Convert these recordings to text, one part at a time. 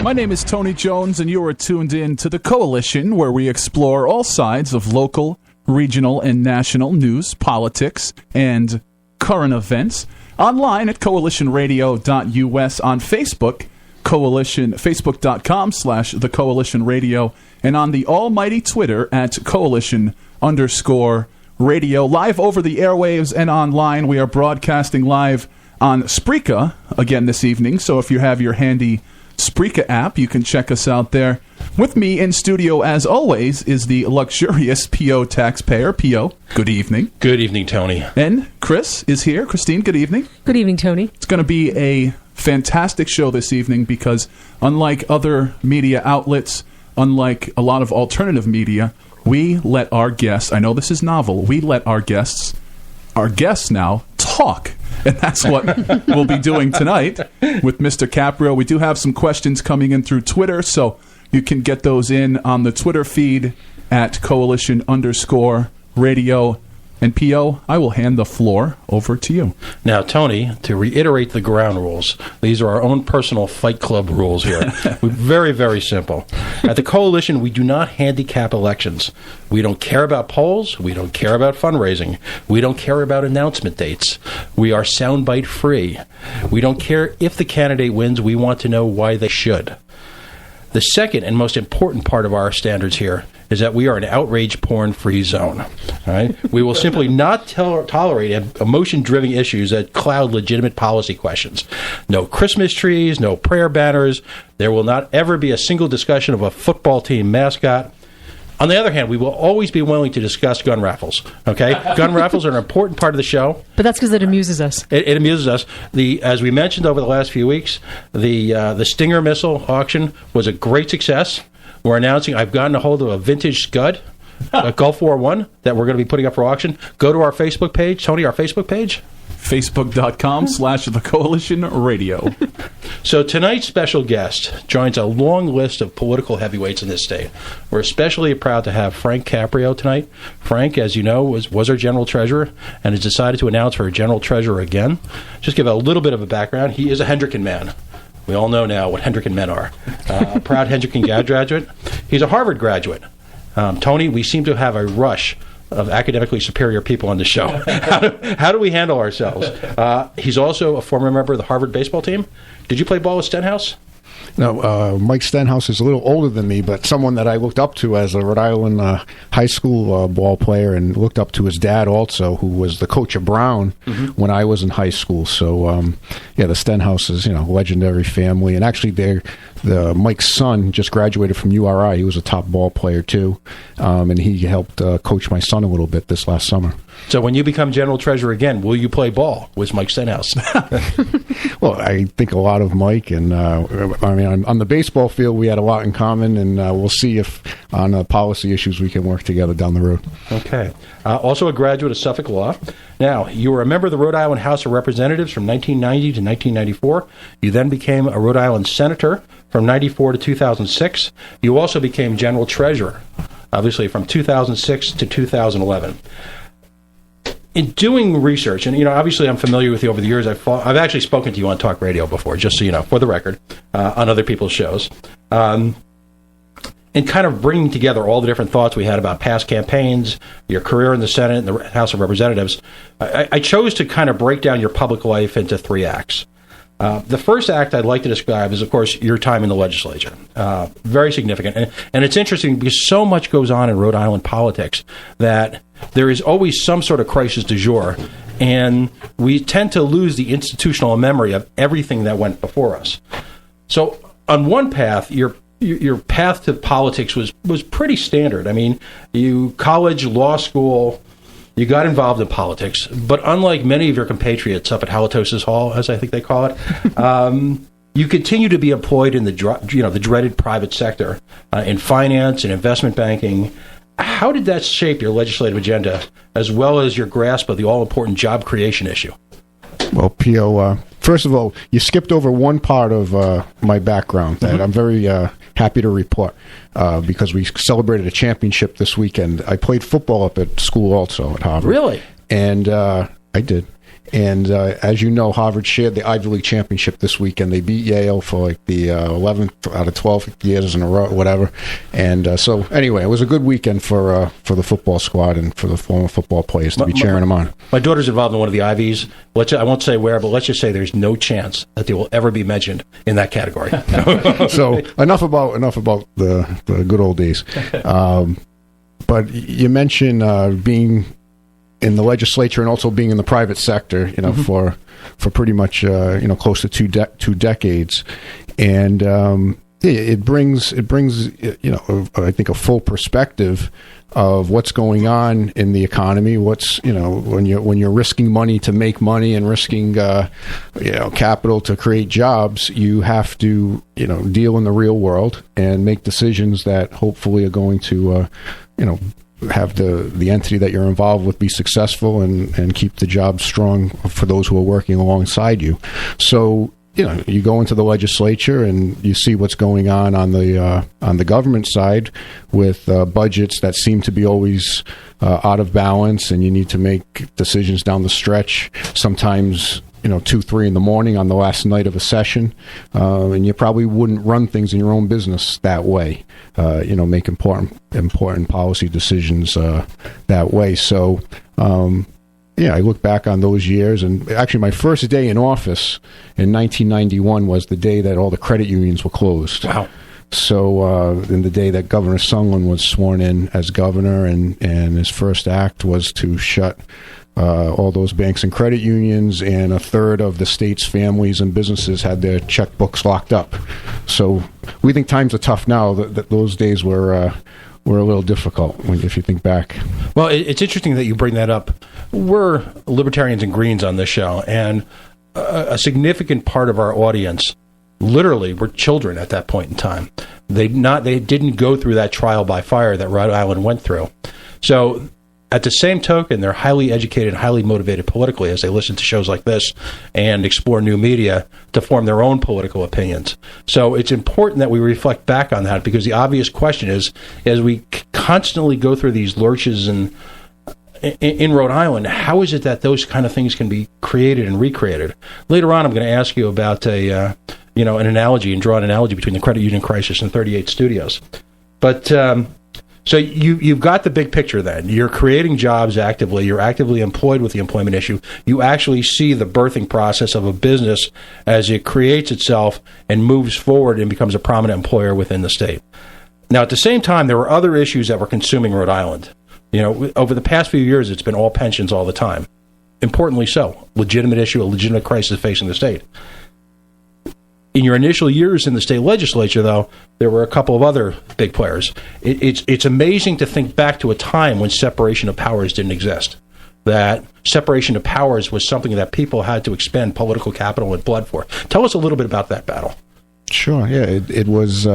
My name is Tony Jones, and you are tuned in to The Coalition, where we explore all sides of local, regional, and national news, politics, and current events. Online at coalitionradio.us, on Facebook, Facebook.com/The Coalition Radio, and on the almighty Twitter at Coalition_radio. Live over the airwaves and online, we are broadcasting live on Spreaker again this evening, so if you have your handy Spreaker app, you can check us out there. With me in studio, as always, is the luxurious P.O. taxpayer. P.O., good evening. Good evening, Tony. And Chris is here. Christine, good evening. Good evening, Tony. It's going to be a fantastic show this evening because, unlike other media outlets, unlike a lot of alternative media, we let our guests, I know this is novel, we let our guests now, talk. And that's what we'll be doing tonight with Mr. Caprio. We do have some questions coming in through Twitter, so you can get those in on the Twitter feed at Coalition_radio. And P.O., I will hand the floor over to you. Now, Tony, to reiterate the ground rules, these are our own personal Fight Club rules here. Very, very simple. At the Coalition, we do not handicap elections. We don't care about polls. We don't care about fundraising. We don't care about announcement dates. We are soundbite free. We don't care if the candidate wins. We want to know why they should. The second and most important part of our standards here is that we are an outrage porn-free zone. All right? We will simply not tolerate emotion-driven issues that cloud legitimate policy questions. No Christmas trees, no prayer banners. There will not ever be a single discussion of a football team mascot. On the other hand, we will always be willing to discuss gun raffles. Okay, gun raffles are an important part of the show. But that's because it amuses us. It amuses us. As we mentioned over the last few weeks, the Stinger missile auction was a great success. We're announcing I've gotten a hold of a vintage Scud, a Gulf War I, that we're going to be putting up for auction. Go to our Facebook page, Tony. Our Facebook page. Facebook.com/The Coalition Radio. So tonight's special guest joins a long list of political heavyweights in this state. We're especially proud to have Frank Caprio tonight. Frank, as you know, was our general treasurer and has decided to announce for general treasurer again. Just give a little bit of a background. He is a Hendricken man. We all know now what Hendricken men are. A proud Hendricken graduate. He's a Harvard graduate. Tony, we seem to have a rush of academically superior people on the show. How do we handle ourselves? He's also a former member of the Harvard baseball team. Did you play ball with Stenhouse? No, Mike Stenhouse is a little older than me, but someone that I looked up to as a Rhode Island high school ball player, and looked up to his dad also, who was the coach of Brown when I was in high school. So, the Stenhouse is, legendary family. And actually, Mike's son just graduated from URI. He was a top ball player, too. And he helped coach my son a little bit this last summer. So when you become general treasurer again, will you play ball with Mike Stenhouse? Well, I think a lot of Mike, and on the baseball field, we had a lot in common, and we'll see if on policy issues we can work together down the road. Okay. Also a graduate of Suffolk Law. Now, you were a member of the Rhode Island House of Representatives from 1990 to 1994. You then became a Rhode Island senator from 94 to 2006. You also became general treasurer, obviously, from 2006 to 2011. In doing research, and obviously I'm familiar with you over the years. I've actually spoken to you on talk radio before, just so you know, for the record, on other people's shows, and kind of bringing together all the different thoughts we had about past campaigns, your career in the Senate and the House of Representatives. I chose to kind of break down your public life into three acts. The first act I'd like to describe is, of course, your time in the legislature. Very significant. And it's interesting because so much goes on in Rhode Island politics that there is always some sort of crisis du jour, and we tend to lose the institutional memory of everything that went before us. So on one path, your path to politics was pretty standard. I mean, college, law school, you got involved in politics, but unlike many of your compatriots up at Halitosis Hall, as I think they call it, you continue to be employed in the dreaded private sector, in finance and investment banking. How did that shape your legislative agenda, as well as your grasp of the all-important job creation issue? Well, P.O., first of all, you skipped over one part of my background that I'm very happy to report, because we celebrated a championship this weekend. I played football up at school also at Harvard. Really? And I did. And as you know, Harvard shared the Ivy League championship this weekend. They beat Yale for like the 11th out of 12 years in a row, whatever. And so anyway, it was a good weekend for the football squad and for the former football players to be cheering them on. My daughter's involved in one of the Ivies. I won't say where, but let's just say there's no chance that they will ever be mentioned in that category. So enough about the good old days. But you mentioned being in the legislature and also being in the private sector, for pretty much close to two decades, and it brings I think a full perspective of what's going on in the economy. What's when you're risking money to make money and risking capital to create jobs, you have to deal in the real world and make decisions that hopefully are going to have the entity that you're involved with be successful and keep the job strong for those who are working alongside you. So, you go into the legislature and you see what's going on the government side with budgets that seem to be always out of balance, and you need to make decisions down the stretch, sometimes 2, 3 in the morning on the last night of a session, and you probably wouldn't run things in your own business that way. Make important policy decisions that way. So, I look back on those years, and actually my first day in office in 1991 was the day that all the credit unions were closed. Wow. So, in the day that Governor Sondland was sworn in as governor, and his first act was to shut all those banks and credit unions, and a third of the state's families and businesses had their checkbooks locked up. So we think times are tough now. That those days were a little difficult if you think back. Well, it's interesting that you bring that up. We're libertarians and greens on this show, and a significant part of our audience literally were children at that point in time. They didn't go through that trial by fire that Rhode Island went through. So at the same token, they're highly educated and highly motivated politically as they listen to shows like this and explore new media to form their own political opinions. So it's important that we reflect back on that, because the obvious question is, as we constantly go through these lurches in Rhode Island, how is it that those kind of things can be created and recreated? Later on, I'm going to ask you about an analogy and draw an analogy between the credit union crisis and 38 Studios. But so you've got the big picture then. You're creating jobs actively. You're actively employed with the employment issue. You actually see the birthing process of a business as it creates itself and moves forward and becomes a prominent employer within the state. Now, at the same time, there were other issues that were consuming Rhode Island. Over the past few years, it's been all pensions all the time. Importantly so. Legitimate issue, a legitimate crisis facing the state. In your initial years in the state legislature, though, there were a couple of other big players. It's amazing to think back to a time when separation of powers didn't exist. That separation of powers was something that people had to expend political capital and blood for. Tell us a little bit about that battle. Sure. Yeah, it was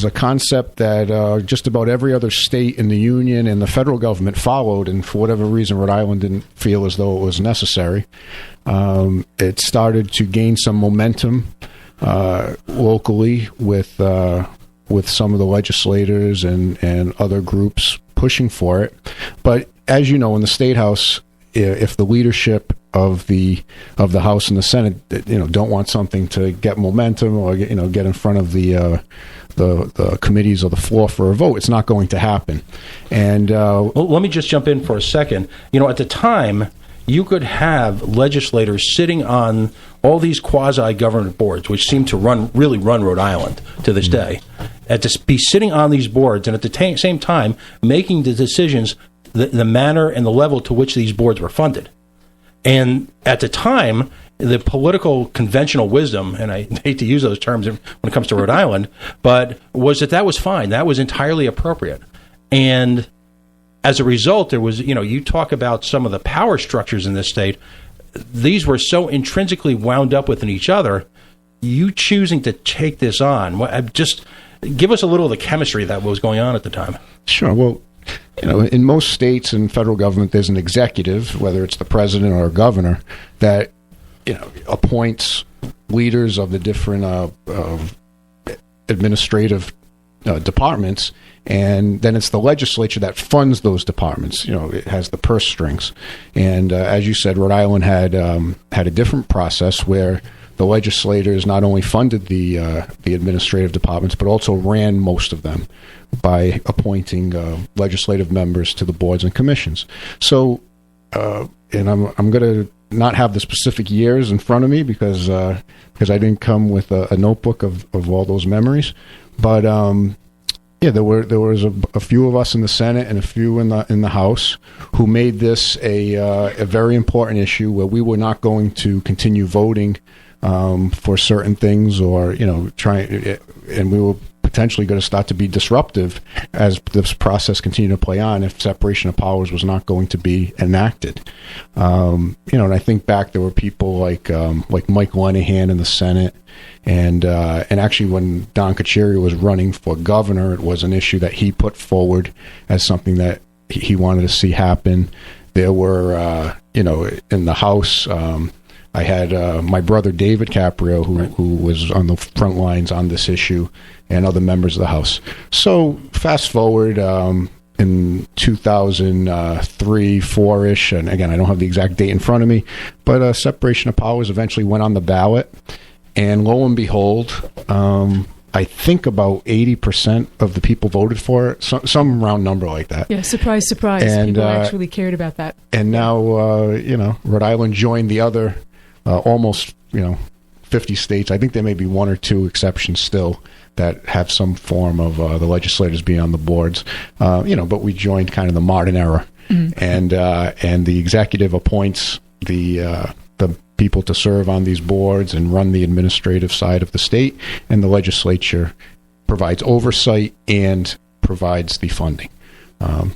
a concept that just about every other state in the union and the federal government followed, and for whatever reason, Rhode Island didn't feel as though it was necessary. It started to gain some momentum locally with some of the legislators and other groups pushing for it. But as you know, in the State House, if the leadership of the House and the Senate, don't want something to get momentum or get in front of the committees or the floor for a vote, it's not going to happen. And well, let me just jump in for a second. At the time, you could have legislators sitting on all these quasi-government boards, which seem to really run Rhode Island to this day, and to be sitting on these boards and at the same time making the decisions, the manner and the level to which these boards were funded. And at the time, the political conventional wisdom, and I hate to use those terms when it comes to Rhode Island, but was that was fine. That was entirely appropriate. And as a result, there was, you talk about some of the power structures in this state. These were so intrinsically wound up within each other. You choosing to take this on, just give us a little of the chemistry that was going on at the time. Sure. Well, in most states and federal government, there's an executive, whether it's the president or a governor, that appoints leaders of the different administrative departments, and then it's the legislature that funds those departments. It has the purse strings. And as you said, Rhode Island had a different process where the legislators not only funded the administrative departments, but also ran most of them by appointing legislative members to the boards and commissions. So, and I'm going to not have the specific years in front of me because I didn't come with a notebook of all those memories, but there was a few of us in the Senate and a few in the House who made this a very important issue where we were not going to continue voting for certain things, or and we were potentially going to start to be disruptive as this process continued to play on if separation of powers was not going to be enacted. And I think back, there were people like Mike Lenahan in the Senate, and actually when Don Caprio was running for governor, it was an issue that he put forward as something that he wanted to see happen. There were, in the House, I had my brother David Caprio, who was on the front lines on this issue, and other members of the House. So fast forward in 2003, 4-ish, and again, I don't have the exact date in front of me, but separation of powers eventually went on the ballot, and lo and behold, I think about 80% of the people voted for it, some round number like that. Yeah, surprise, surprise. And, people actually cared about that. And now, Rhode Island joined the other almost, 50 states. I think there may be one or two exceptions still that have some form of the legislators being on the boards. But we joined kind of the modern era, and the executive appoints the people to serve on these boards and run the administrative side of the state, and the legislature provides oversight and provides the funding.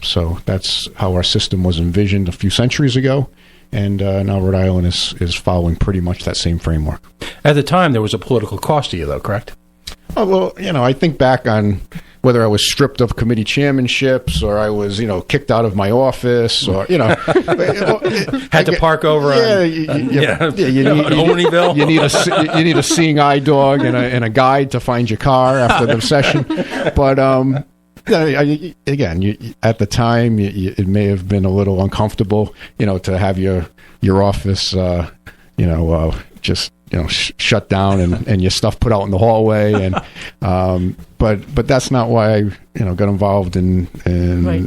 So that's how our system was envisioned a few centuries ago. And now Rhode Island is following pretty much that same framework. At the time, there was a political cost to you, though, correct? Oh, well, I think back on whether I was stripped of committee chairmanships, or I was, kicked out of my office, or, had to park over in Olneyville. You need a seeing eye dog and a guide to find your car after the session. But at the time, it may have been a little uncomfortable, to have your office, just shut down and your stuff put out in the hallway, and but that's not why I got involved in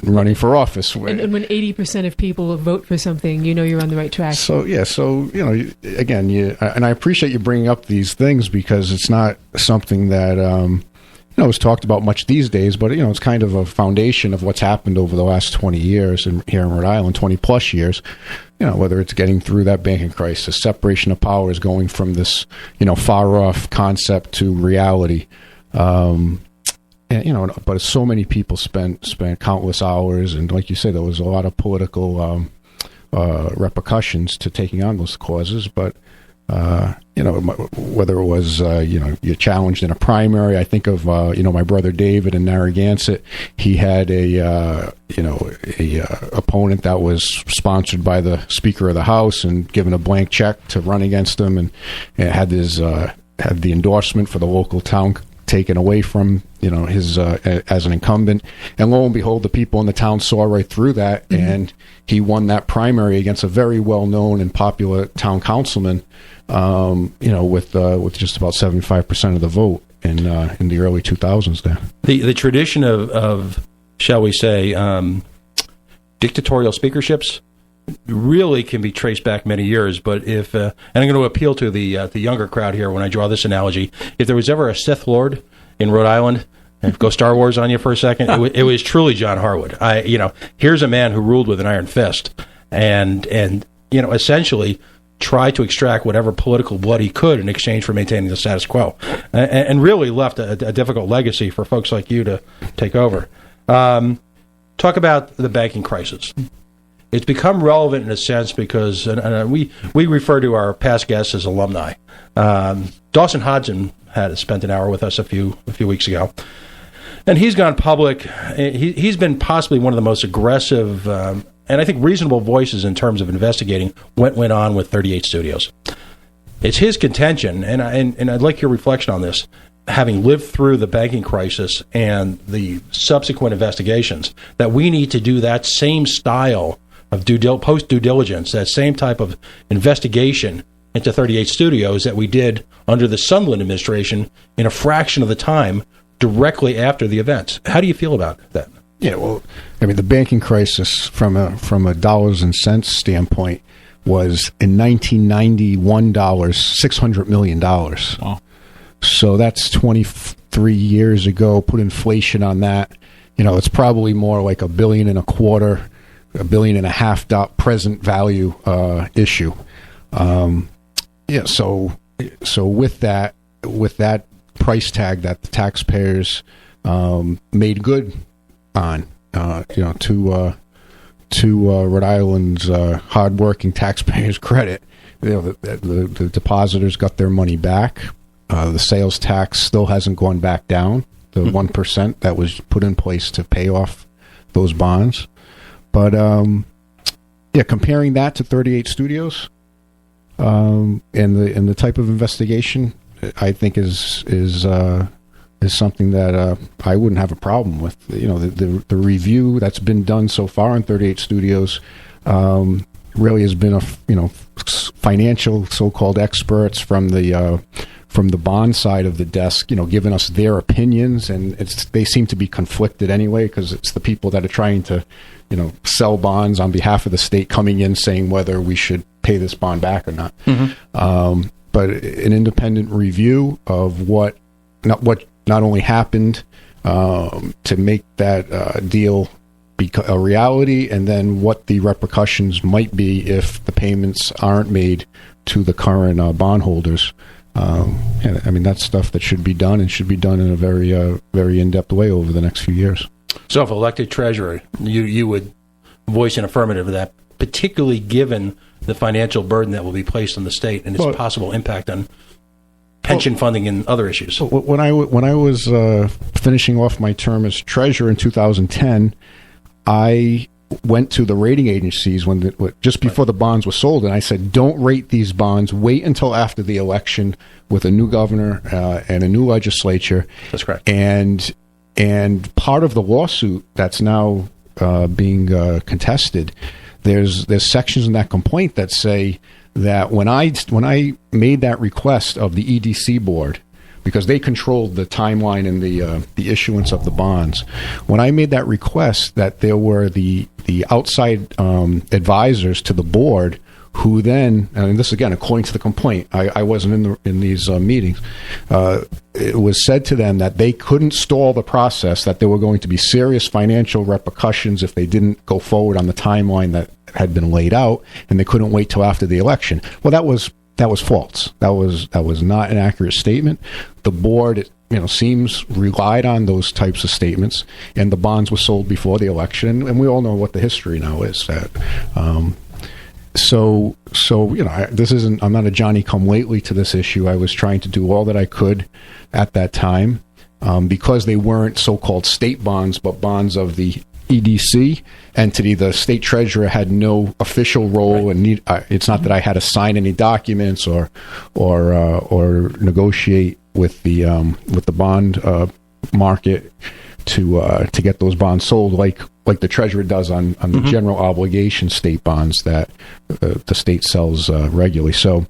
running for office. And when 80% of people vote for something, you're on the right track. So again, and I appreciate you bringing up these things, because it's not something that it's talked about much these days, but it's kind of a foundation of what's happened over the last 20 years here in Rhode Island, 20 plus years. Whether it's getting through that banking crisis, separation of powers, going from this far off concept to reality, but so many people spent countless hours, and like you said, there was a lot of political repercussions to taking on those causes, but. Whether it was, you're challenged in a primary. I think of, my brother David in Narragansett. He had a opponent that was sponsored by the Speaker of the House and given a blank check to run against him, and had the endorsement for the local town taken away from his as an incumbent, and lo and behold, the people in the town saw right through that, and he won that primary against a very well known and popular town councilman, with just about 75% of the vote in the early 2000s. There, the tradition of shall we say dictatorial speakerships really can be traced back many years. But if and I'm going to appeal to the younger crowd here when I draw this analogy, if there was ever a Sith Lord in Rhode Island, and go Star Wars on you for a second, it was truly John Harwood. Here's a man who ruled with an iron fist, and essentially tried to extract whatever political blood he could in exchange for maintaining the status quo, and really left a difficult legacy for folks like you to take over. Talk about the banking crisis. It's become relevant in a sense because we refer to our past guests as alumni. Dawson Hodgson had spent an hour with us a few weeks ago, and he's gone public. He's been possibly one of the most aggressive and I think reasonable voices in terms of investigating what went on with 38 Studios. It's his contention, and I'd like your reflection on this. having lived through the banking crisis and the subsequent investigations, that we need to do that same style of post due diligence, that same type of investigation into 38 Studios that we did under the Sunderland administration in a fraction of the time directly after the events. How do you feel about that? Yeah, well, I mean, the banking crisis from a dollars and cents standpoint was in 1991 $600 million. Wow. So that's 23 years ago. Put inflation on that, it's probably more like $1.25 billion, $1.5 billion present value issue. So with that price tag that the taxpayers made good on, to Rhode Island's hardworking taxpayers' credit, the depositors got their money back. The sales tax still hasn't gone back down, the 1% that was put in place to pay off those bonds. But comparing that to 38 Studios and the type of investigation, I think is something that I wouldn't have a problem with. The review that's been done so far on 38 Studios really has been financial so-called experts from the bond side of the desk, giving us their opinions, and they seem to be conflicted anyway, because it's the people that are trying to, sell bonds on behalf of the state coming in saying whether we should pay this bond back or not. Mm-hmm. But an independent review of what not only happened to make that deal a reality, and then what the repercussions might be if the payments aren't made to the current bondholders. I mean, that's stuff that should be done, and should be done in a very, very in-depth way over the next few years. So, if elected treasurer, you would voice an affirmative of that, particularly given the financial burden that will be placed on the state and its possible impact on pension funding and other issues. When I was finishing off my term as treasurer in 2010, I went to the rating agencies just before the bonds were sold, and I said, don't rate these bonds. Wait until after the election with a new governor and a new legislature. That's correct. And part of the lawsuit that's now being contested, there's sections in that complaint that say that when I made that request of the EDC board, because they controlled the timeline and the issuance of the bonds, when I made that request, that there were the outside advisors to the board who then, and this again according to the complaint, I wasn't in these meetings, it was said to them that they couldn't stall the process, that there were going to be serious financial repercussions if they didn't go forward on the timeline that had been laid out, and they couldn't wait till after the election. Well, that was false. That was not an accurate statement. The board, seems relied on those types of statements, and the bonds were sold before the election, and we all know what the history now is. This isn't. I'm not a Johnny-come-lately to this issue. I was trying to do all that I could at that time, because they weren't so-called state bonds, but bonds of the EDC entity. The state treasurer had no official role, right. And it's not that I had to sign any documents or negotiate with the bond market to get those bonds sold, like the treasurer does on the general obligation state bonds that the state sells regularly. So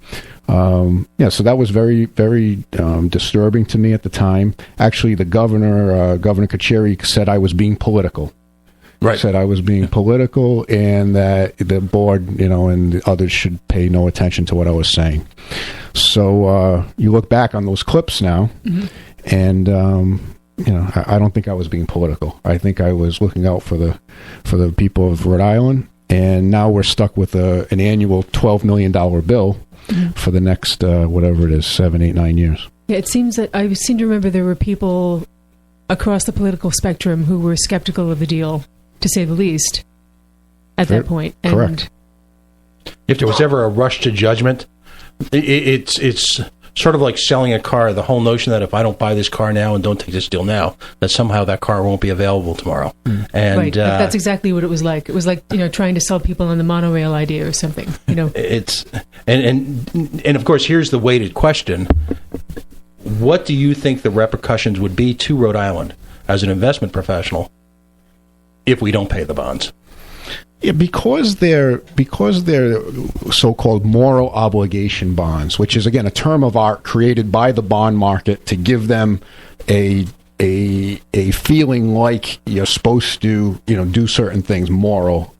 so that was very, very disturbing to me at the time. Actually, the Governor Kacheri, said I was being political. Right. Said I was being political, and that the board, and the others should pay no attention to what I was saying. So you look back on those clips now, and I don't think I was being political. I think I was looking out for the people of Rhode Island, and now we're stuck with an annual $12 million bill for the next whatever it is, 7, 8, 9 years. Yeah, it seems that I seem to remember there were people across the political spectrum who were skeptical of the deal, to say the least, at that point. And correct. If there was ever a rush to judgment, it's sort of like selling a car. The whole notion that if I don't buy this car now and don't take this deal now, that somehow that car won't be available tomorrow. And right. That's exactly what it was like. It was like trying to sell people on the monorail idea or something. It's and of course, here's the weighted question: what do you think the repercussions would be to Rhode Island as an investment professional if we don't pay the bonds? Yeah, because they're so-called moral obligation bonds, which is again a term of art created by the bond market to give them a feeling like you're supposed to, do certain things, moral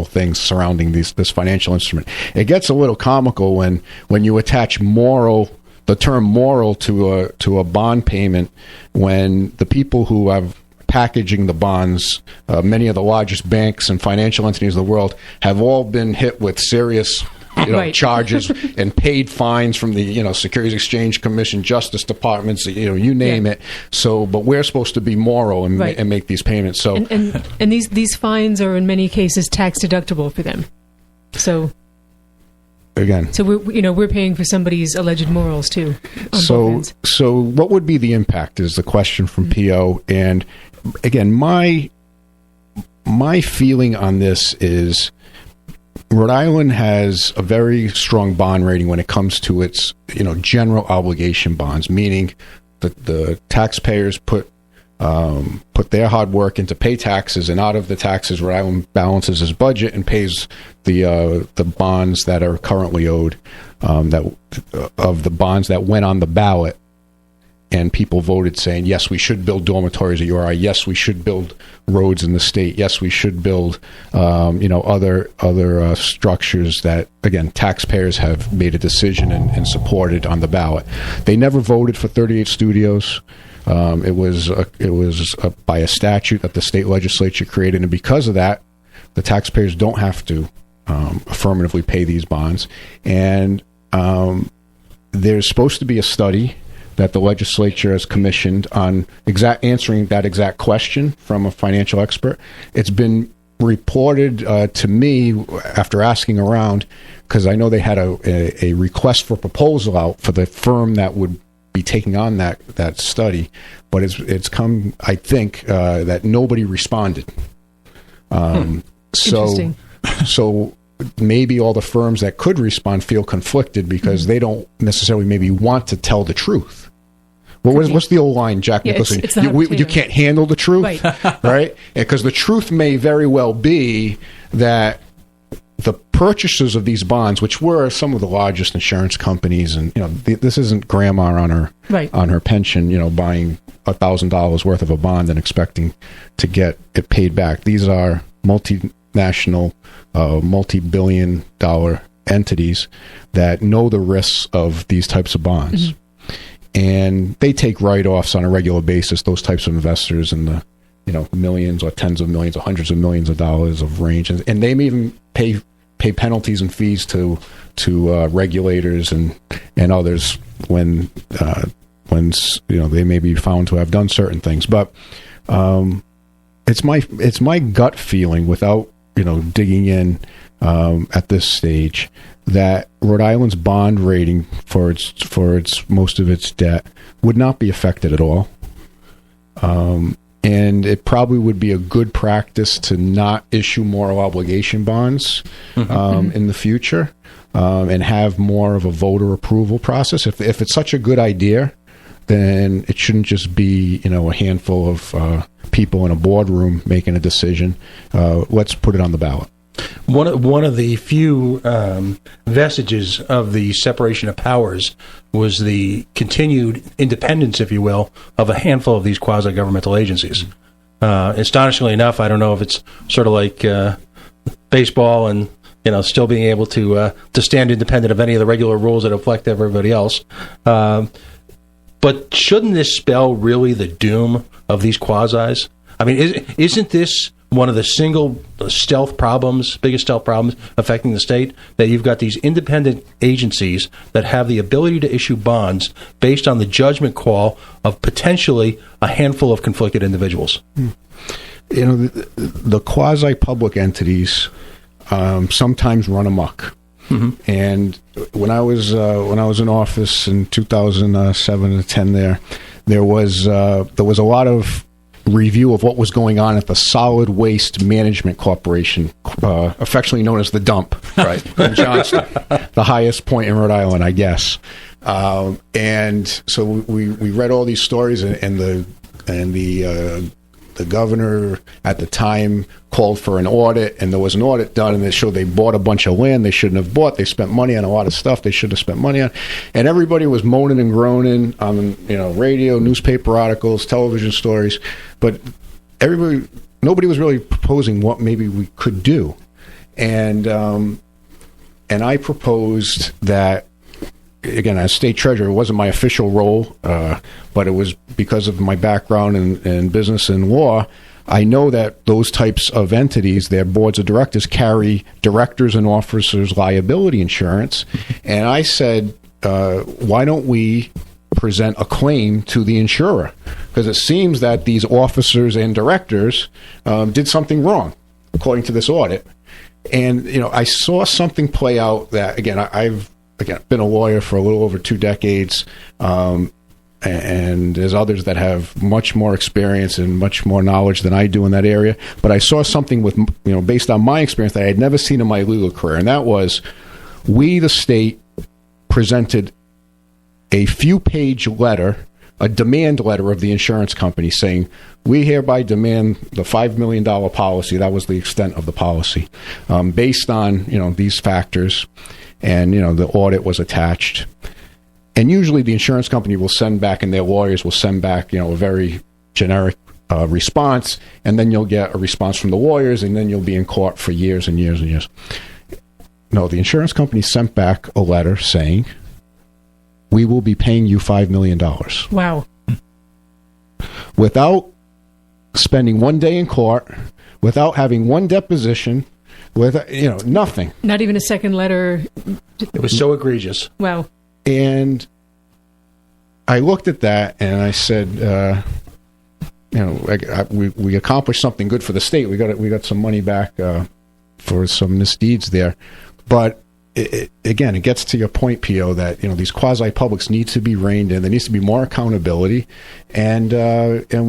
things surrounding this financial instrument. It gets a little comical when you attach the term moral to a bond payment, when the people who have packaging the bonds, many of the largest banks and financial entities of the world, have all been hit with serious right. charges and paid fines from the Securities Exchange Commission, Justice Departments, you name it. So, but we're supposed to be moral and, right. and make these payments. So, and these fines are in many cases tax deductible for them. So again, so we're paying for somebody's alleged morals too. So what would be the impact is the question from PO. And again, my feeling on this is Rhode Island has a very strong bond rating when it comes to its general obligation bonds, meaning that the taxpayers put their hard work into pay taxes, and out of the taxes, Rhode Island balances its budget and pays the bonds that are currently owed, of the bonds that went on the ballot, and people voted saying, yes, we should build dormitories at URI, yes, we should build roads in the state, yes, we should build other structures that, again, taxpayers have made a decision and supported on the ballot. They never voted for 38 studios. It was by a statute that the state legislature created, and because of that, the taxpayers don't have to affirmatively pay these bonds. And there's supposed to be a study that the legislature has commissioned on answering that exact question from a financial expert. It's been reported to me after asking around, because I know they had a request for proposal out for the firm that would be taking on that study, but it's come, I think, that nobody responded. Interesting. So maybe all the firms that could respond feel conflicted because they don't necessarily maybe want to tell the truth. What's the old line, Jack Nicholson? It's you can't handle the truth, right? Right? Because the truth may very well be that the purchasers of these bonds, which were some of the largest insurance companies, and this isn't grandma on her pension, buying $1,000 worth of a bond and expecting to get it paid back. These are multinational, multi-billion-dollar entities that know the risks of these types of bonds. Mm-hmm. And they take write-offs on a regular basis, those types of investors in the millions or tens of millions or hundreds of millions of dollars of range. And they may even pay penalties and fees to regulators and others when they may be found to have done certain things. But it's my gut feeling, without digging in at this stage, that Rhode Island's bond rating for its most of its debt would not be affected at all. And it probably would be a good practice to not issue moral obligation bonds in the future, and have more of a voter approval process. If it's such a good idea, then it shouldn't just be a handful of people in a boardroom making a decision. Let's put it on the ballot. One of the few vestiges of the separation of powers was the continued independence, if you will, of a handful of these quasi-governmental agencies. Astonishingly enough, I don't know if it's sort of like baseball and still being able to stand independent of any of the regular rules that affect everybody else. But shouldn't this spell really the doom of these quasis? I mean, isn't this one of the biggest stealth problems affecting the state, that you've got these independent agencies that have the ability to issue bonds based on the judgment call of potentially a handful of conflicted individuals? The quasi-public entities sometimes run amok. Mm-hmm. And when I was in office in 2007 and 10, there was a lot of review of what was going on at the Solid Waste Management Corporation, affectionately known as the Dump, right, in Johnston, the highest point in Rhode Island, I guess. And so we read all these stories, and the governor at the time called for an audit, and there was an audit done, and it showed they bought a bunch of land they shouldn't have bought. They spent money on a lot of stuff they should have spent money on, and everybody was moaning and groaning on radio, newspaper articles, television stories, but nobody was really proposing what maybe we could do, and I proposed that. Again, as state treasurer, it wasn't my official role, but it was because of my background in business and law. I know that those types of entities, their boards of directors, carry directors and officers liability insurance. And I said, why don't we present a claim to the insurer? Because it seems that these officers and directors did something wrong, according to this audit. And, I saw something play out that, again, I've been a lawyer for a little over 2 decades, and there's others that have much more experience and much more knowledge than I do in that area. But I saw something with, based on my experience that I had never seen in my legal career, and that was we, the state, presented a few-page letter, a demand letter of the insurance company saying, we hereby demand the $5 million policy. That was the extent of the policy, based on, these factors. And, the audit was attached. And usually the insurance company will send back, and their lawyers will send back, a very generic response, and then you'll get a response from the lawyers, and then you'll be in court for years and years and years. No, the insurance company sent back a letter saying, we will be paying you $5 million. Wow. Without spending one day in court, without having one deposition, with nothing. Not even a second letter. It was so egregious. Wow. And I looked at that and I said, we accomplished something good for the state. We got some money back for some misdeeds there. But it gets to your point, P.O., that these quasi-publics need to be reined in. There needs to be more accountability, and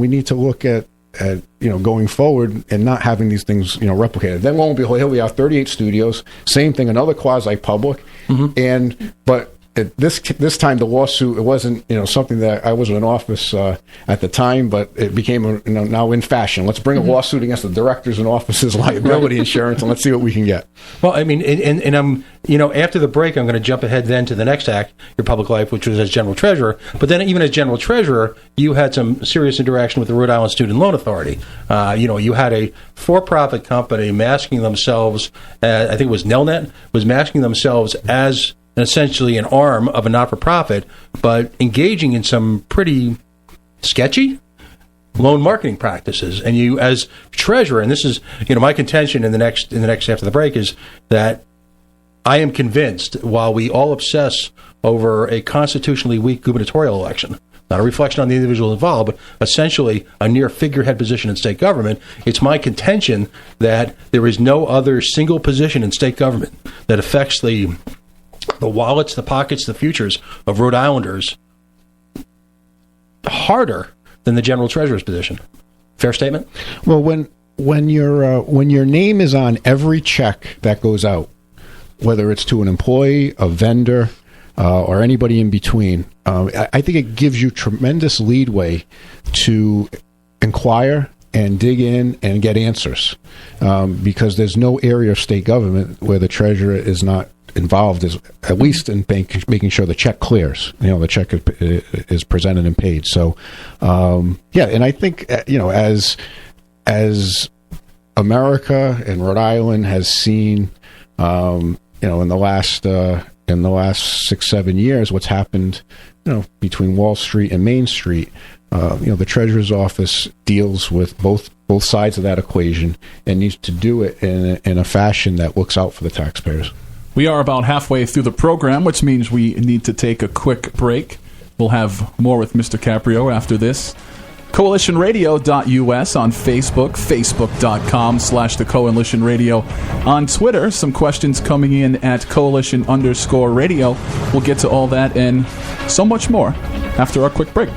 we need to look at going forward and not having these things, replicated. Then lo and behold, here we are, 38 studios, same thing, another quasi-public, but at this time the lawsuit, it wasn't something that I was in office at the time, but it became now in fashion. Let's bring a lawsuit against the directors and officers' liability insurance, and let's see what we can get. Well, I mean, and I'm after the break, I'm going to jump ahead then to the next act, your public life, which was as general treasurer. But then even as general treasurer, you had some serious interaction with the Rhode Island Student Loan Authority. You had a for-profit company masking themselves, I think it was Nelnet, was masking themselves as essentially an arm of a not-for-profit, but engaging in some pretty sketchy loan marketing practices. And you, as treasurer, and this is my contention in the next after the break, is that I am convinced, while we all obsess over a constitutionally weak gubernatorial election, not a reflection on the individual involved, but essentially a near figurehead position in state government, it's my contention that there is no other single position in state government that affects the wallets, the pockets, the futures of Rhode Islanders harder than the general treasurer's position. Fair statement? Well, when your name is on every check that goes out, whether it's to an employee, a vendor, or anybody in between, I think it gives you tremendous leeway to inquire and dig in and get answers, because there's no area of state government where the treasurer is not involved, at least in making sure the check clears. The check is presented and paid. So, and I think as America and Rhode Island has seen, in the last 6-7 years, what's happened, between Wall Street and Main Street. The Treasurer's Office deals with both sides of that equation and needs to do it in a fashion that looks out for the taxpayers. We are about halfway through the program, which means we need to take a quick break. We'll have more with Mr. Caprio after this. CoalitionRadio.us on Facebook, Facebook.com/The Coalition Radio. On Twitter, some questions coming in at Coalition_Radio. We'll get to all that and so much more after our quick break.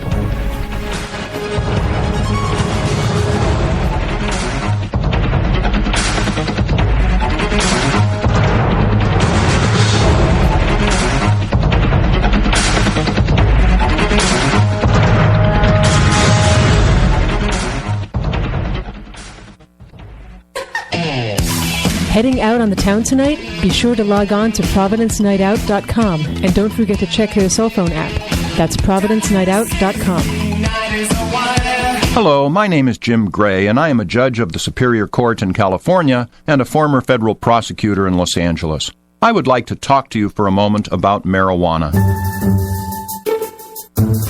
heading out on the town tonight? Be sure to log on to providencenightout.com and don't forget to check their cell phone app. That's providencenightout.com. Hello, my name is Jim Gray, and I am a judge of the Superior Court in California and a former federal prosecutor in Los Angeles. I would like to talk to you for a moment about marijuana.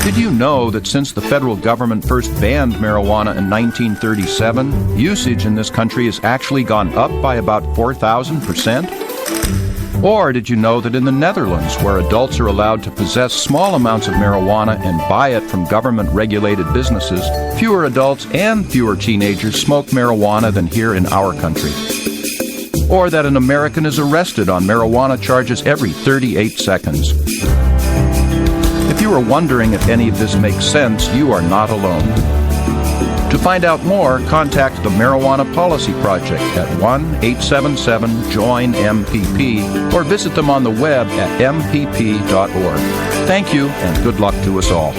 Did you know that since the federal government first banned marijuana in 1937, usage in this country has actually gone up by about 4,000%? Or did you know that in the Netherlands, where adults are allowed to possess small amounts of marijuana and buy it from government-regulated businesses, fewer adults and fewer teenagers smoke marijuana than here in our country? Or that an American is arrested on marijuana charges every 38 seconds? If you are wondering if any of this makes sense, you are not alone. To find out more, contact the Marijuana Policy Project at 1-877-JOIN-MPP or visit them on the web at mpp.org. Thank you, and good luck to us all.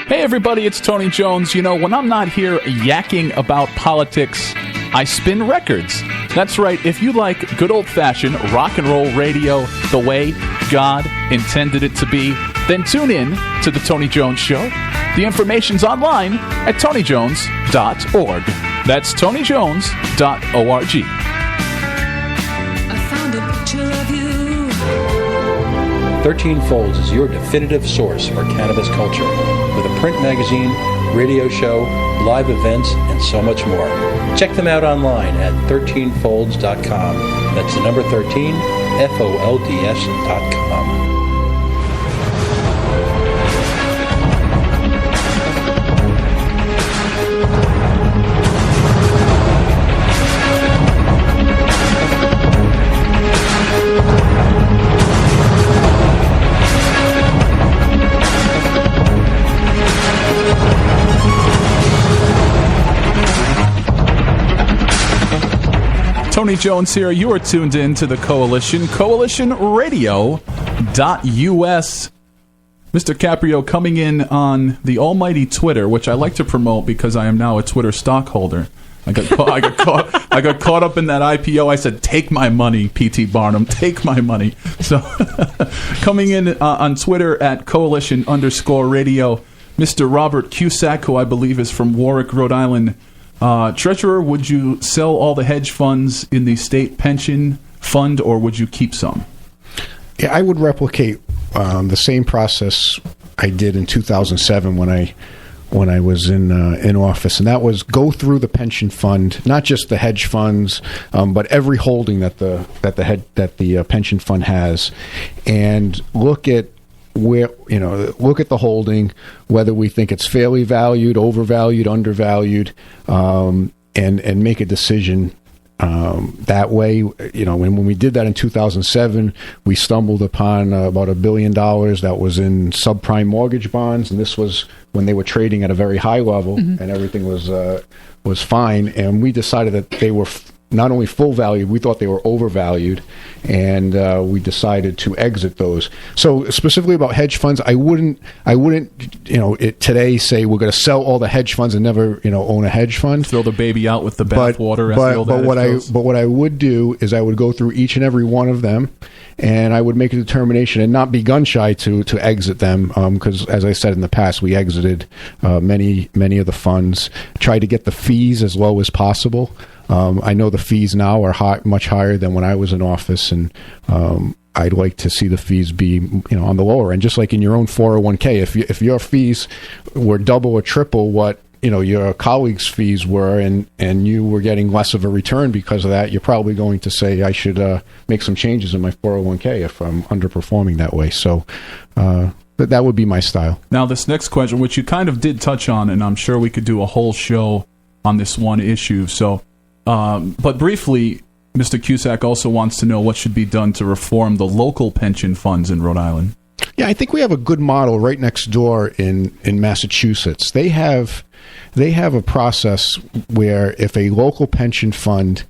Hey everybody, it's Tony Jones. You know, when I'm not here yakking about politics, I spin records. That's right, if you like good old-fashioned rock and roll radio the way God intended it to be, then tune in to The Tony Jones Show. The information's online at tonyjones.org. That's tonyjones.org. I found a picture of you. 13 Folds is your definitive source for cannabis culture, with a print magazine, radio show, live events, and so much more. Check them out online at 13folds.com. That's the number 13, FOLDS.com. Tony Jones here. You are tuned in to the Coalition, coalitionradio.us. Mr. Caprio coming in on the almighty Twitter, which I like to promote because I am now a Twitter stockholder. I got caught up in that IPO. I said, take my money, P.T. Barnum, take my money. So coming in on Twitter at coalition_radio, Mr. Robert Cusack, who I believe is from Warwick, Rhode Island. Treasurer, would you sell all the hedge funds in the state pension fund, or would you keep some? Yeah, I would replicate the same process I did in 2007 when I was in office, and that was go through the pension fund, not just the hedge funds, but every holding that the pension fund has, and look at the holding, whether we think it's fairly valued, overvalued, undervalued, and make a decision that way. When we did that in 2007, we stumbled upon about $1 billion that was in subprime mortgage bonds, and this was when they were trading at a very high level, and everything was fine. And we decided that they were not only full value, we thought they were overvalued, and we decided to exit those. So specifically about hedge funds, I wouldn't today say we're going to sell all the hedge funds and never own a hedge fund. Throw the baby out with the bathwater. But what I would do is I would go through each and every one of them, and I would make a determination and not be gun shy to exit them, because as I said in the past, we exited many of the funds, tried to get the fees as low as possible. I know the fees now are much higher than when I was in office, and I'd like to see the fees be on the lower end, just like in your own 401k. If your fees were double or triple what your colleagues' fees were, and you were getting less of a return because of that, you're probably going to say I should make some changes in my 401k if I'm underperforming that way. So that would be my style. Now, this next question, which you kind of did touch on, and I'm sure we could do a whole show on this one issue. So. But briefly, Mr. Cusack also wants to know what should be done to reform the local pension funds in Rhode Island. Yeah, I think we have a good model right next door in Massachusetts. They have a process where if a local pension fund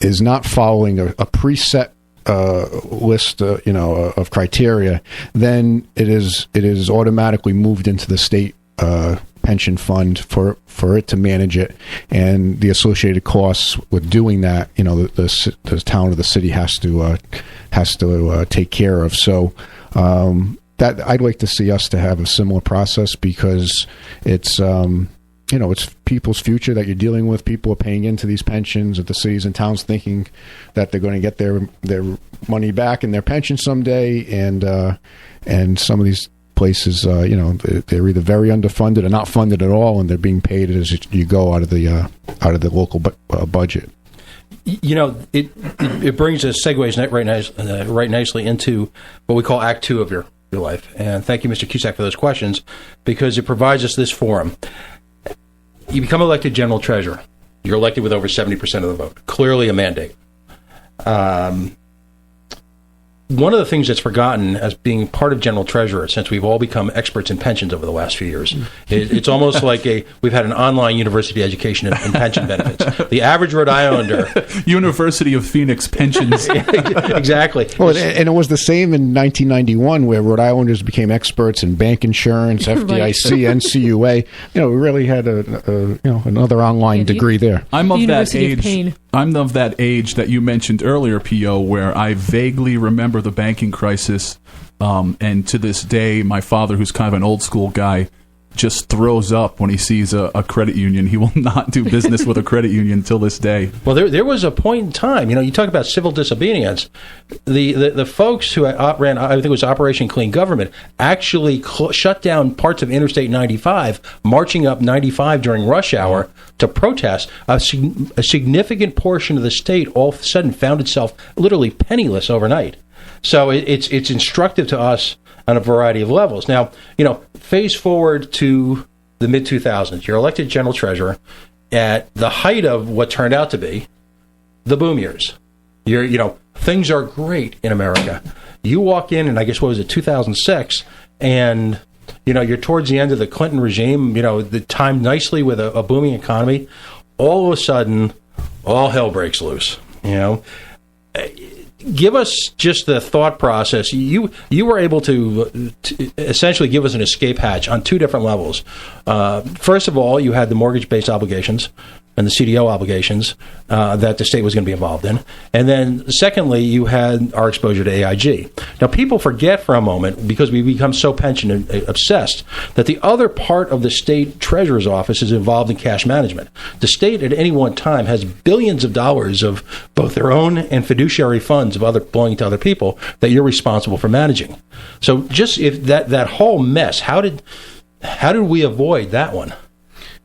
is not following a preset list, of criteria, then it is automatically moved into the state pension fund for it to manage it, and the associated costs with doing that, the town or the city has to take care of. So that I'd like to see us to have a similar process, because it's it's people's future that you're dealing with. People are paying into these pensions at the cities and towns, thinking that they're going to get their money back in their pension someday, and some of these places, they're either very underfunded or not funded at all, and they're being paid as you go out of the local budget. It brings us segues right nicely into what we call Act 2 of your life. And thank you, Mr. Cusack, for those questions, because it provides us this forum. You become elected general treasurer. You're elected with over 70% of the vote. Clearly a mandate. One of the things that's forgotten as being part of general treasurer, since we've all become experts in pensions over the last few years, it's almost like we've had an online university education in pension benefits. The average Rhode Islander... University of Phoenix pensions. Exactly. Well, and it was the same in 1991, where Rhode Islanders became experts in bank insurance, FDIC, NCUA. We really had another online degree there. I'm of that University of age. Pain. I'm of that age that you mentioned earlier, P.O., where I vaguely remember the banking crisis, and to this day, my father, who's kind of an old school guy, just throws up when he sees a credit union. He will not do business with a credit union till this day. Well, there was a point in time, you talk about civil disobedience. The folks who ran, I think it was Operation Clean Government, actually shut down parts of Interstate 95, marching up 95 during rush hour to protest. A significant portion of the state all of a sudden found itself literally penniless overnight. So it's instructive to us on a variety of levels. Now, phase forward to the mid-2000s. You're elected general treasurer at the height of what turned out to be the boom years. Things are great in America. You walk in, and I guess, 2006, and, you're towards the end of the Clinton regime, the time nicely with a booming economy. All of a sudden, all hell breaks loose, Give us just the thought process. You were able to essentially give us an escape hatch on two different levels. First of all, you had the mortgage-based obligations and the CDO obligations that the state was going to be involved in. And then secondly, you had our exposure to AIG. Now, people forget for a moment, because we become so pension obsessed, that the other part of the state treasurer's office is involved in cash management. The state at any one time has billions of dollars of both their own and fiduciary funds of belonging to other people that you're responsible for managing. So just if that whole mess, how did we avoid that one?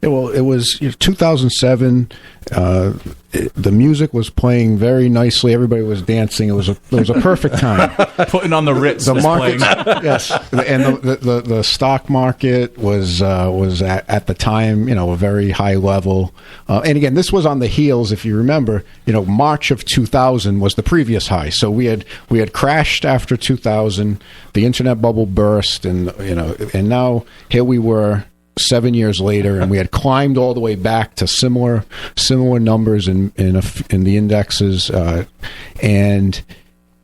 Yeah, well, it was 2007. The music was playing very nicely. Everybody was dancing. It was a perfect time. Putting on the Ritz. The market, yes, and the stock market was at the time, a very high level. And again, this was on the heels, if you remember, March of 2000 was the previous high. So we had crashed after 2000. The internet bubble burst, and now here we were 7 years later, and we had climbed all the way back to similar numbers in the indexes, and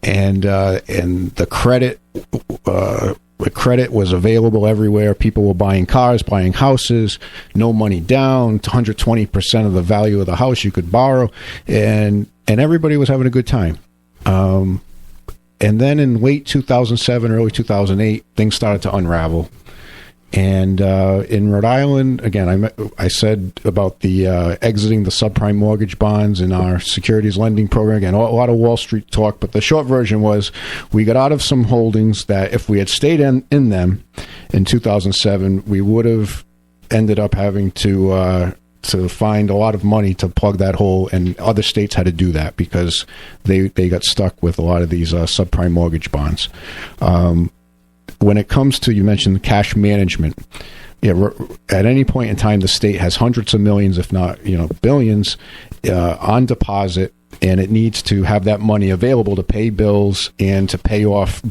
the credit was available everywhere. People were buying cars, buying houses, no money down, 120% of the value of the house you could borrow, and everybody was having a good time. And then in late 2007, early 2008, things started to unravel. And in Rhode Island, again, I said about the exiting the subprime mortgage bonds in our securities lending program. Again, a lot of Wall Street talk, but the short version was we got out of some holdings that if we had stayed in them in 2007, we would have ended up having to find a lot of money to plug that hole, and other states had to do that because they got stuck with a lot of these subprime mortgage bonds. When it comes to, you mentioned cash management, at any point in time, the state has hundreds of millions, if not billions, on deposit, and it needs to have that money available to pay bills and to pay off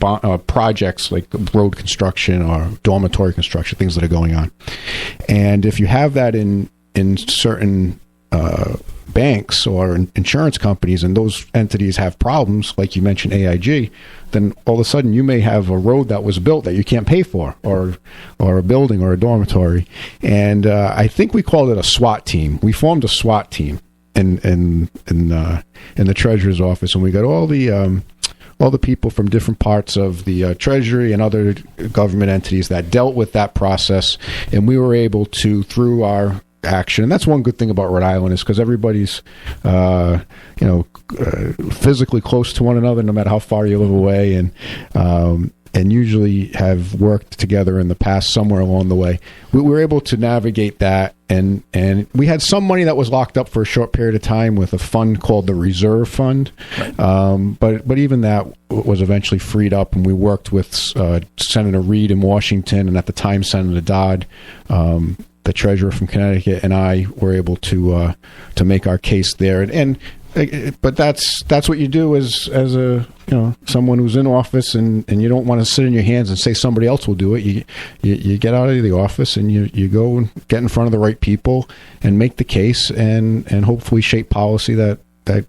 projects like road construction or dormitory construction, things that are going on. And if you have that in certain banks, banks or insurance companies, and those entities have problems, like you mentioned AIG, then all of a sudden you may have a road that was built that you can't pay for, or a building or a dormitory. And I think we called it a SWAT team. We formed a SWAT team in the Treasurer's office, and we got all the people from different parts of the Treasury and other government entities that dealt with that process, and we were able to, through our action, and that's one good thing about Rhode Island, is because everybody's physically close to one another, no matter how far you live away, and usually have worked together in the past somewhere along the way. We were able to navigate that, and we had some money that was locked up for a short period of time with a fund called the Reserve Fund. Right. But even that was eventually freed up, and we worked with Senator Reid in Washington, and at the time Senator Dodd, the treasurer from Connecticut, and I were able to make our case there. But that's what you do as a someone who's in office, and you don't want to sit in your hands and say somebody else will do it. You get out of the office and you go and get in front of the right people and make the case, and hopefully shape policy that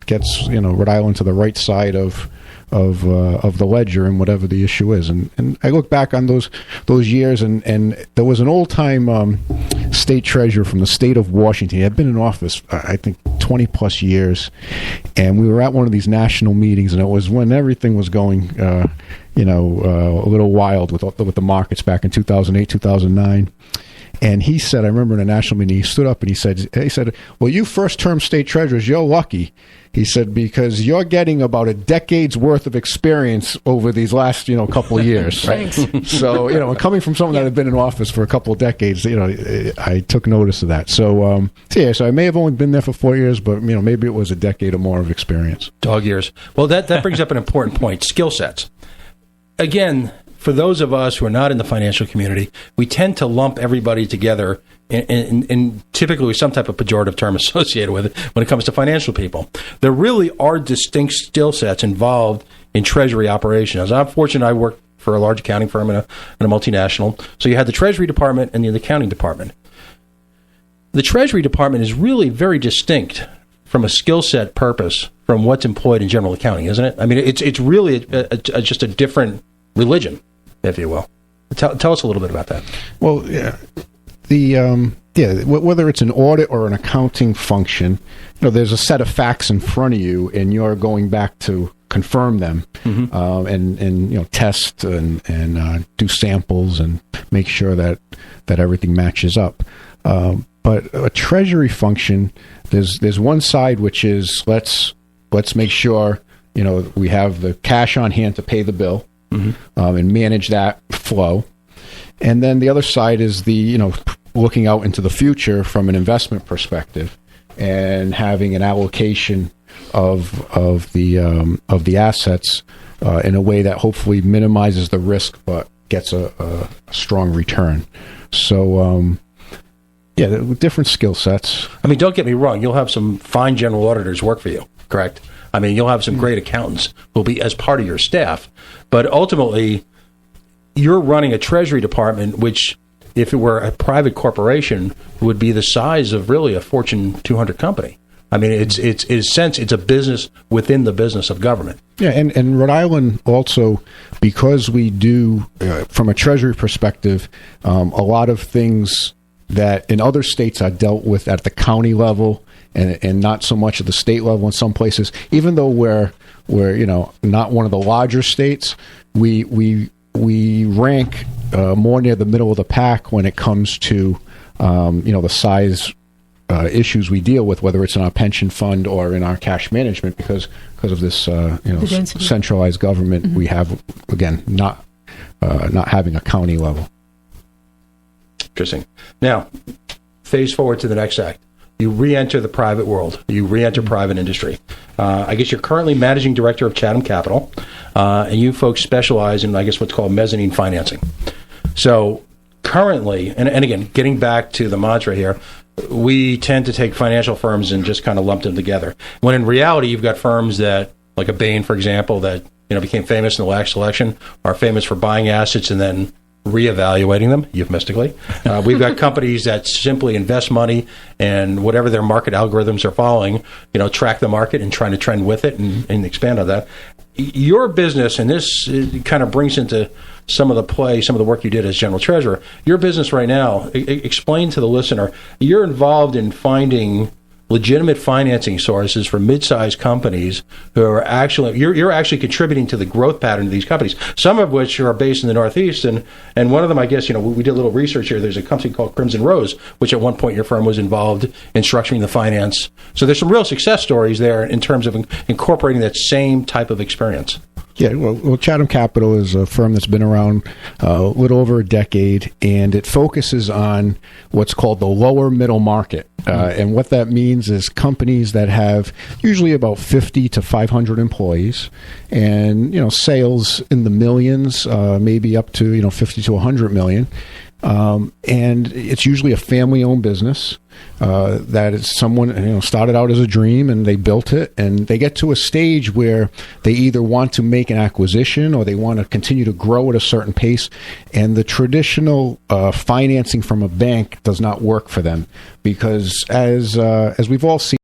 gets Rhode Island to the right side of the ledger and whatever the issue is. And I look back on those years, and there was an old-time state treasurer from the state of Washington. He had been in office, I think, 20-plus years, and we were at one of these national meetings, and it was when everything was going, a little wild with the markets back in 2008, 2009. And he said, I remember in a national meeting, he stood up and he said, well, you first-term state treasurers, you're lucky. He said, because you're getting about a decade's worth of experience over these last, couple of years. Thanks. So, coming from someone that had been in office for a couple of decades, I took notice of that. So, so I may have only been there for 4 years, but, maybe it was a decade or more of experience. Dog years. Well, that brings up an important point, skill sets. Again, for those of us who are not in the financial community, we tend to lump everybody together in typically with some type of pejorative term associated with it when it comes to financial people. There really are distinct skill sets involved in treasury operations. I'm fortunate I worked for a large accounting firm in a multinational. So you had the Treasury Department and the accounting department. The Treasury Department is really very distinct from a skill set purpose from what's employed in general accounting, isn't it? I mean, it's really just a different religion, if you will. Tell us a little bit about that. Well, yeah, whether it's an audit or an accounting function, there's a set of facts in front of you, and you're going back to confirm them, and test and do samples and make sure that everything matches up. But a treasury function, there's one side which is let's make sure we have the cash on hand to pay the bill. And manage that flow. And then the other side is the, looking out into the future from an investment perspective and having an allocation of the assets in a way that hopefully minimizes the risk but gets a strong return. So, different skill sets. I mean, don't get me wrong. You'll have some fine general auditors work for you, correct? I mean, you'll have some great accountants who will be as part of your staff. But ultimately, you're running a treasury department, which, if it were a private corporation, would be the size of really a Fortune 200 company. I mean, it's a business within the business of government. Yeah, and Rhode Island also, because we do, from a treasury perspective, a lot of things that in other states are dealt with at the county level and not so much at the state level in some places. Even though we're not one of the larger states, we rank more near the middle of the pack when it comes to the size issues we deal with, whether it's in our pension fund or in our cash management, because of this centralized government we have. Again, not having a county level. Interesting. Now, phase forward to the next act. You re-enter the private world. You re-enter private industry. I guess you're currently managing director of Chatham Capital, and you folks specialize in, I guess, what's called mezzanine financing. So currently, and again, getting back to the mantra here, we tend to take financial firms and just kind of lump them together. When in reality, you've got firms that, like a Bain, for example, that became famous in the last election, are famous for buying assets and then reevaluating them euphemistically. We've got companies that simply invest money and whatever their market algorithms are following, track the market and trying to trend with it and expand on that. Your business, and this kind of brings into some of the work you did as general treasurer. Your business right now, explain to the listener, you're involved in finding legitimate financing sources for mid-sized companies who are actually, you're actually contributing to the growth pattern of these companies, some of which are based in the Northeast. And one of them, I guess, we did a little research here. There's a company called Crimson Rose, which at one point your firm was involved in structuring the finance. So there's some real success stories there in terms of incorporating that same type of experience. Yeah, well, Chatham Capital is a firm that's been around a little over a decade, and it focuses on what's called the lower middle market. And what that means is companies that have usually about 50 to 500 employees and, sales in the millions, maybe up to, 50 to 100 million. And it's usually a family-owned business that is someone started out as a dream and they built it, and they get to a stage where they either want to make an acquisition or they want to continue to grow at a certain pace, and the traditional financing from a bank does not work for them because as we've all seen.